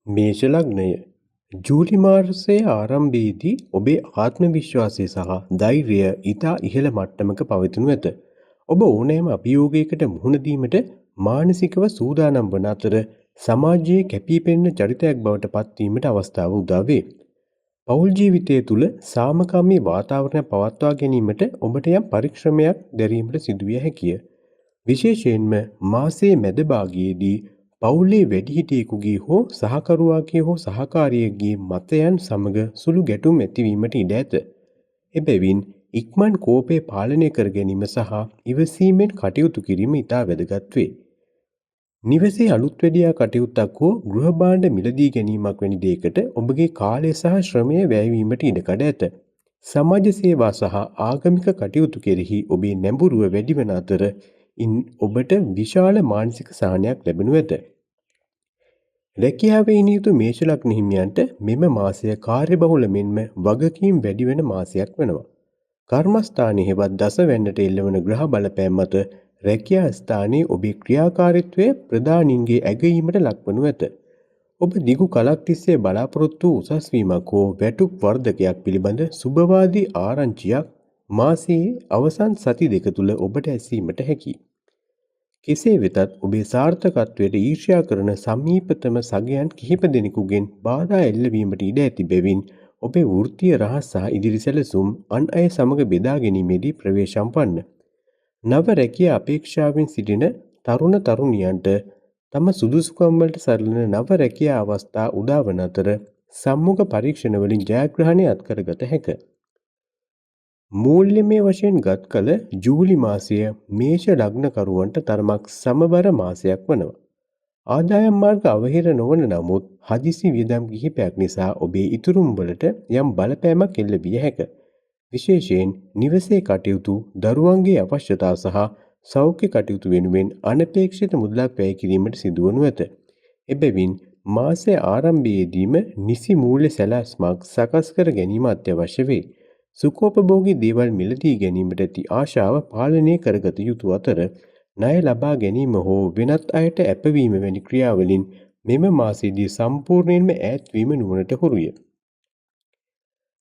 මේෂ ලග්නය ජූලි මාසයේ ආරම්භයේදී ඔබේ ආත්ම විශ්වාසය සහ ධෛර්යය ඉතා ඉහළ මට්ටමක පවතිනු ඇත. ඔබ ඕනෑම අභියෝගයකට මුහුණ දීමට මානසිකව සූදානම් වන අතර සමාජයේ කැපී පෙනෙන චරිතයක් බවට පත්වීමට අවස්ථාව උදා වේ. පෞල් ජීවිතය තුළ සාමකාමී වාතාවරණයක් පවත්වා ගැනීමට ඔබට යම් පරිශ්‍රමයක් දැරීමට සිදුවිය හැකිය. විශේෂයෙන්ම මාසයේ මැද භාගයේදී පවුලේ වැඩිහිටියෙකුගේ හෝ සහකරුවාගේ හෝ සහකාරියගේ මතයන් සමග සුළු ගැටුම් ඇතිවීමට ඉඩ ඇත. එබැවින් ඉක්මන් කෝපය පාලනය කර ගැනීම සහ ඉවසීමෙන් කටයුතු කිරීම ඉතා වැදගත් වේ. නිවසේ අලුත් වැඩියා කටයුත්තක් හෝ ගෘහ භාණ්ඩ මිලදී ගැනීමක් වැනි දෙයකට ඔබගේ කාලය සහ ශ්‍රමය වැයවීමට ඉඩකඩ ඇත. සමාජ සේවා සහ ආගමික කටයුතු කෙරෙහි ඔබේ නැඹුරුව වැඩි වන අතර ඔබට විශාල මානසික සහනයක් ලැබෙනු ඇත. රැකියාවේ ඉන යුතු මේෂ ලග්න හිමියන්ට මෙම මාසය කාර්යබහුල මෙන්ම වගකීම් වැඩි වෙන මාසයක් වෙනවා. කර්මස්ථානයේ හෙවත් දසවැන්නට එල්ලවන ග්‍රහ බලපෑම් මත රැකියා ස්ථානයේ ඔබේ ක්‍රියාකාරීත්වය ප්‍රධානීන්ගේ ඇගයීමට ලක්වනු ඇත. ඔබ දිගු කලක් තිස්සේ බලාපොරොත්තු වූ උසස් වීමක් හෝ වැටුප් වර්ධකයක් පිළිබඳ සුබවාදී ආරංචියක් මාසයේ අවසන් සති දෙක තුළ ඔබට ඇසීමට හැකියි. කෙසේ වෙතත් ඔබේ සාර්ථකත්වයට ඊර්ෂ්‍යා කරන සමීපතම සගයන් කිහිප දෙනෙකුගෙන් බාධා එල්ලවීමට ඉඩ ඇති බැවින් ඔබේ වෘත්තීය රහස් සහ ඉදිරි සැලසුම් අන් අය සමග බෙදා ගැනීමේදී ප්‍රවේශම්පන්න. නව රැකියා අපේක්ෂාවෙන් සිටින තරුණ තරුණියන්ට තම සුදුසුකම් වලට සරිලන නව රැකියා අවස්ථා උදා වන අතර සම්මුඛ පරීක්ෂණ වලින් ජයග්‍රහණය අත්කරගත හැක. මූල්‍යමය වශයෙන් ගත් කල ජූලි මාසය මේෂ ලග්නකරුවන්ට තරමක් සමබර මාසයක් වනවා. ආදායම් මාර්ග අවහිර නොවන නමුත් හදිසි වියදම් කිහිපයක් නිසා ඔබේ ඉතුරුම්වලට යම් බලපෑමක් එල්ල විය හැක. විශේෂයෙන් නිවසේ කටයුතු, දරුවන්ගේ අවශ්‍යතා සහ සෞඛ්‍ය කටයුතු වෙනුවෙන් අනපේක්ෂිත මුදලක් වැය කිරීමට සිදුවනු ඇත. එබැවින් මාසයේ ආරම්භයේදීම නිසි මූල්‍ය සැලැස්මක් සකස් කර ගැනීම අත්‍යවශ්‍ය වේ. සුඛෝපභෝගී දේවල් මිලදී ගැනීමට ඇති ආශාව පාලනය කරගත යුතු අතර ණය ලබා ගැනීම හෝ වෙනත් අයට ඇපවීම වැනි ක්‍රියාවලින් මෙම මාසයේදී සම්පූර්ණයෙන්ම ඈත්වීම නුවණට හුරුය.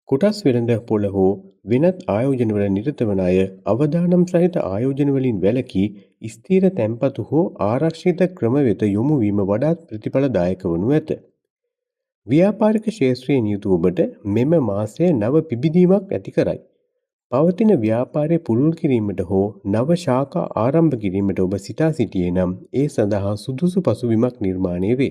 කොටස් වෙළඳ පොළ හෝ වෙනත් ආයෝජනවල නිරත වන අය අවදානම් සහිත ආයෝජනවලින් වැළකී ස්ථීර තැන්පතු හෝ ආරක්ෂිත ක්‍රම වෙත යොමු වීම වඩාත් ප්‍රතිඵලදායක වනු ඇත. ව්‍යාපාරික ක්ෂේත්‍රයේ නියුතු ඔබට මෙම මාසය නව පිබිදීමක් ඇති කරයි. පවතින ව්‍යාපාරය පුළුල් කිරීමට හෝ නව ශාඛා ආරම්භ කිරීමට ඔබ සිතා සිටියේ නම් ඒ සඳහා සුදුසු පසුබිමක් නිර්මාණය වේ.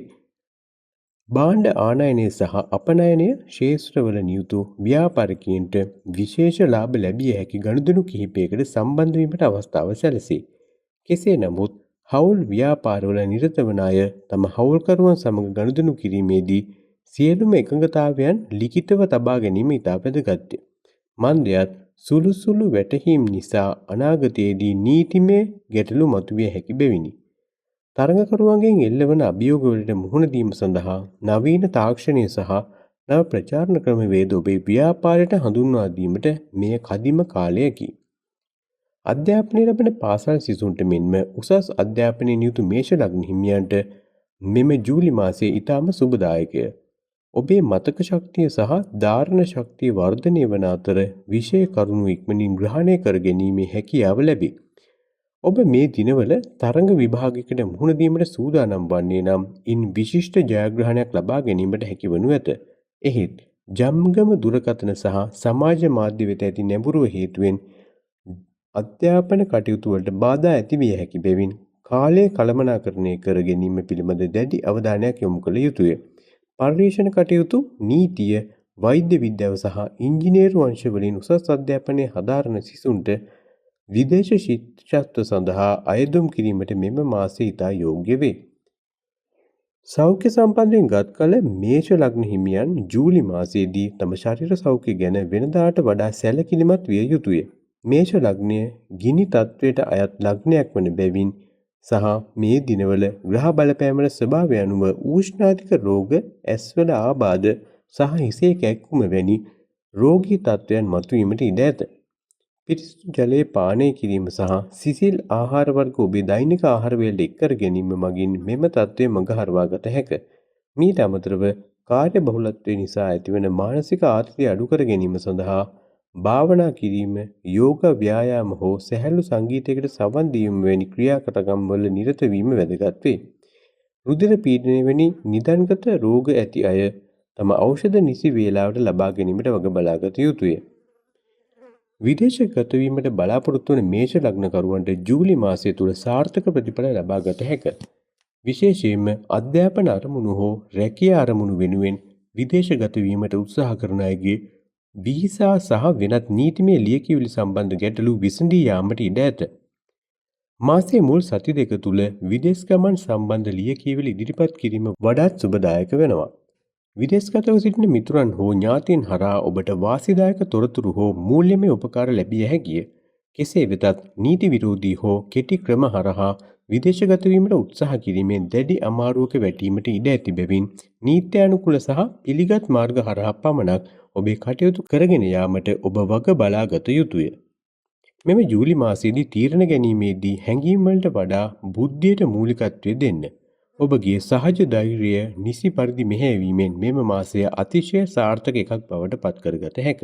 භාණ්ඩ ආනයනය සහ අපනයනය ක්ෂේත්‍රවල නියුතු ව්‍යාපාරිකයන්ට විශේෂ ලාභ ලැබිය හැකි ගනුදෙනු කිහිපයකට සම්බන්ධ වීමට අවස්ථාව සැලසේ. කෙසේ නමුත් හවුල් ව්‍යාපාරවල නිරත වන අය තම හවුල්කරුවන් සමග ගනුදෙනු කිරීමේදී සියලුම එකඟතාවයන් ලිඛිතව තබා ගැනීම ඉතා වැදගත්ය. මන්දයත් සුළු සුළු වැටහීම් නිසා අනාගතයේදී නීතිමය ගැටලු මතුවිය හැකි බැවිනි. තරඟකරුවන්ගෙන් එල්ලවන අභියෝගවලට මුහුණ දීම සඳහා නවීන තාක්ෂණය සහ නව ප්‍රචාරණ ක්‍රමවේද ඔබේ ව්‍යාපාරයට හඳුන්වා දීමට මෙය කදිම කාලයකි. අධ්‍යාපනය ලබන පාසල් සිසුන්ට මෙන්ම උසස් අධ්‍යාපනයේ නියුතු මේෂ ලග්න හිමියන්ට මෙම ජූලි මාසයේ ඉතාම සුබදායකය. ඔබේ මතක ශක්තිය සහ ධාරණ ශක්තිය වර්ධනය වන අතර විෂය කරුණු ඉක්මනින් ග්‍රහණය කර ගැනීමේ හැකියාව ලැබේ. ඔබ මේ දිනවල තරඟ විභාගයකට මුහුණ දීමට සූදානම් වන්නේ නම් ඉන් විශිෂ්ට ජයග්‍රහණයක් ලබා ගැනීමට හැකිවනු ඇත. එහෙත් ජංගම දුරකථන සහ සමාජ මාධ්‍ය වෙත ඇති නැඹුරුව හේතුවෙන් අධ්‍යාපන කටයුතු වලට බාධා ඇති විය හැකි බැවින් කාලය කළමනාකරණය කර ගැනීම පිළිබඳ දැඩි අවධානයක් යොමු කළ යුතුය. පර්යේෂණ කටයුතු, නීතිය, වෛද්‍ය විද්‍යාව සහ ඉංජිනේරු අංශ වලින් උසස් අධ්‍යාපනය හදාරන සිසුන්ට විදේශ ශිෂ්‍යත්ව සඳහා අයදුම් කිරීමට මෙම මාසය ඉතා යෝග්‍ය වේ. සෞඛ්‍ය සම්බන්ධයෙන් ගත් කල මේෂ ලග්න හිමියන් ජූලි මාසයේදී තම ශරීර සෞඛ්‍ය ගැන වෙනදාට වඩා සැලකිලිමත් විය යුතුය. මේෂ ලග්නය ගිනි තත්වයට අයත් ලග්නයක් වන බැවින් සහ මේ දිනවල ග්‍රහ බලපෑමල ස්වභාවය අනුව ඌෂ්ණාධික රෝග, ඇස්වල ආබාධ සහ හිසේ කැක්කුම වැනි රෝගී තත්ත්වයන් මතුවීමට ඉඩ ඇත. පිරිසිදු ජලය පානය කිරීම සහ සිසිල් ආහාර වර්ග ඔබේ දෛනික ආහාර වේලට එක් කර ගැනීම මගින් මෙම තත්ත්වය මඟ හරවා ගත හැක. මීට අමතරව කාර්ය බහුලත්වය නිසා ඇතිවන මානසික ආතතිය අඩු කර ගැනීම සඳහා භාවනා කිරීම, යෝග ව්‍යායාම හෝ සැහැල්ලු සංගීතයකට සවන් දීම වැනි ක්‍රියාකටකම් වල නිරත වීම වැදගත් වේ. රුධිර පීඩනය වැනි නිදන්ගත රෝග ඇති අය තම ඖෂධ නිසි වේලාවට ලබා ගැනීමට වග බලාගත යුතුය. විදේශ ගතවීමට බලාපොරොත්තු වන මේෂ ලග්නකරුවන්ට ජූලි මාසය තුළ සාර්ථක ප්‍රතිඵල ලබා ගත හැක. විශේෂයෙන්ම අධ්‍යාපන අරමුණු හෝ රැකියා අරමුණු වෙනුවෙන් විදේශ ගතවීමට උත්සාහ කරන අයගේ වීසා සහ වෙනත් නීතිමය ලියකියවිලි සම්බන්ධ ගැටලු විසඳී යාමට ඉඩ ඇත. මාසයේ මුල් සති දෙක තුළ විදේශ ගමන් සම්බන්ධ ලියකියවිලි ඉදිරිපත් කිරීම වඩාත් සුබදායක වෙනවා. විදේශගතව සිටින මිතුරන් හෝ ඥාතීන් හරහා ඔබට වාසිදායක තොරතුරු හෝ මූල්‍යමය උපකාර ලැබිය හැකිය. කෙසේ වෙතත් නීති විරෝධී හෝ කෙටි ක්‍රම හරහා විදේශගත වීමට උත්සාහ කිරීමෙන් දැඩි අමාරුවක වැටීමට ඉඩ ඇති බැවින් නීත්‍යානුකූල සහ පිළිගත් මාර්ග හරහා පමණක් ඔබේ කටයුතු කරගෙන යාමට ඔබ වග බලාගත යුතුය. මෙම ජූලි මාසයේදී තීරණ ගැනීමේදී හැඟීම් වලට වඩා බුද්ධියට මූලිකත්වය දෙන්න. ඔබගේ සහජ ධෛර්යය නිසි පරිදි මෙහෙයවීමෙන් මෙම මාසය අතිශය සාර්ථක එකක් බවට පත් කරගත හැක.